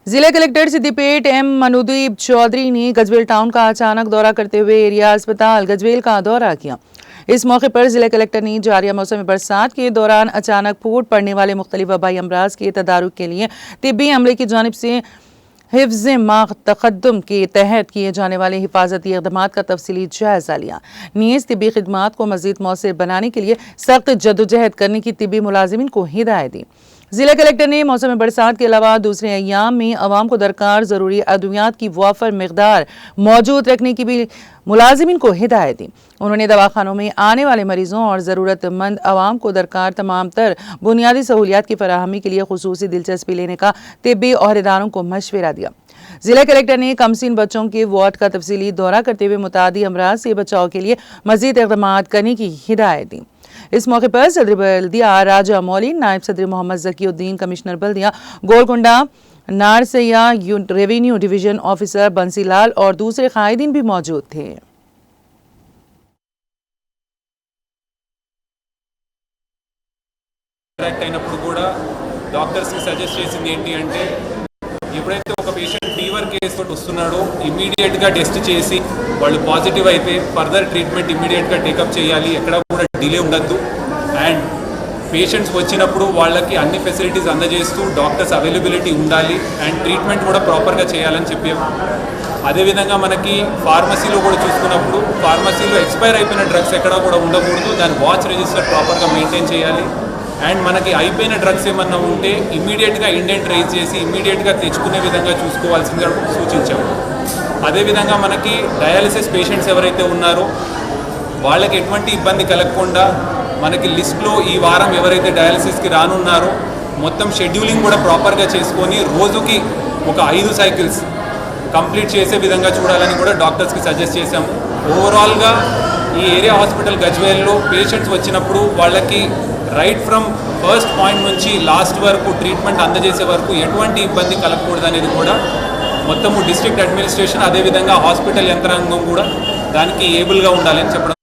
जिला collector Siddipet M मनुदीप Chaudhary ने Gajwel town का अचानक दौरा करते हुए एरिया अस्पताल गजवेल का दौरा किया। इस मौके पर जिला कलेक्टर ने जारिया मौसम बरसात के दौरान अचानक फूट पड़ने वाले मुख्तलिफ वबाई अमराज के तदारुक के लिए तिब्बी अमले की जानिब से हिफ्ज़ माह तक़द्दुम के तहत किए जाने वाले हिफाजती इक़दामात का तफसीली जायज़ा लिया। नीज़ तिब्बी खिदमात को मज़ीद मौसर बनाने के लिए सख्त जद्दोजहद करने की तिब्बी मुलाजिमिन को हिदायत दी। जिला कलेक्टर ने मौसम बरसात के अलावा दूसरे अय्याम में अवाम को दरकार ज़रूरी अद्वियात की वाफर मिक़दार मौजूद रखने की भी मुलाजिमिन को हिदायत दी। उन्होंने दवाखानों में आने वाले मरीजों और ज़रूरतमंद अवाम को दरकार तमाम तर बुनियादी सहूलियात की फराहमी के लिए खुसूसी दिलचस्पी लेने का तिब्बी ओहदेदारों को मशवरा दिया। जिला कलेक्टर ने कमसीन बच्चों के वार्ड का तफसीली दौरा करते हुए मुतादी अमराज से बचाव के लिए मज़ीद इक़दामात करने की हिदायत दी। इस मौके पर सदर बल्दिया राजा मौली, नायब सदर मोहम्मद ज़कीउद्दीन, कमिश्नर बल्दिया Golconda, Narsaiah revenue division officer Bansilal और दूसरे कायदीन भी मौजूद थे। డాక్టర్స్ కి సజెస్ట్ చేసింది ఏంటి అంటే ఎప్పుడైతే ఒక పేషెంట్ ఫీవర్ కేస్ తోటి వస్తున్నాడో ఇమీడియట్ గా టెస్ట్ చేసి వాళ్ళు పాజిటివ్ అయితే ఫర్దర్ ట్రీట్మెంట్ ఇమీడియట్ గా టేకప్ చేయాలి, ఎక్కడ కూడా డిలే ఉండద్దు. అండ్ పేషెంట్స్ వచ్చినప్పుడు వాళ్ళకి అన్ని ఫెసిలిటీస్ అందజేస్తూ డాక్టర్స్ అవైలబిలిటీ ఉండాలి అండ్ ట్రీట్మెంట్ కూడా ప్రాపర్గా చేయాలని చెప్పాము. అదేవిధంగా మనకి ఫార్మసీలో కూడా చూసుకున్నప్పుడు ఫార్మసీలో ఎక్స్పైర్ అయిపోయిన డ్రగ్స్ ఎక్కడా కూడా ఉండకూడదు, దాని వాచ్ రిజిస్టర్ ప్రాపర్గా మెయింటైన్ చేయాలి. అండ్ మనకి అయిపోయిన డ్రగ్స్ ఏమన్నా ఉంటే ఇమ్మీడియట్గా ఇండెంట్ రైజ్ చేసి ఇమ్మీడియట్గా తెచ్చుకునే విధంగా చూసుకోవాల్సిందిగా సూచించాము. అదేవిధంగా మనకి డయాలసిస్ పేషెంట్స్ ఎవరైతే ఉన్నారో వాళ్ళకి ఎటువంటి ఇబ్బంది కలగకుండా మనకి లిస్ట్లో ఈ వారం ఎవరైతే డయాలసిస్కి రానున్నారో మొత్తం షెడ్యూలింగ్ కూడా ప్రాపర్గా చేసుకొని రోజుకి ఒక 5 సైకిల్స్ కంప్లీట్ చేసే విధంగా చూడాలని కూడా డాక్టర్స్కి సజెస్ట్ చేశాము. ఓవరాల్గా ఈ ఏరియా హాస్పిటల్ గజ్వేల్లో పేషెంట్స్ వచ్చినప్పుడు వాళ్ళకి రైట్ ఫ్రమ్ ఫస్ట్ పాయింట్ నుంచి లాస్ట్ వరకు ట్రీట్మెంట్ అందజేసే వరకు ఎటువంటి ఇబ్బంది కలగకూడదు అనేది కూడా మొత్తము డిస్ట్రిక్ట్ అడ్మినిస్ట్రేషన్ అదేవిధంగా హాస్పిటల్ యంత్రాంగం కూడా దానికి ఏబుల్గా ఉండాలని చెప్పడం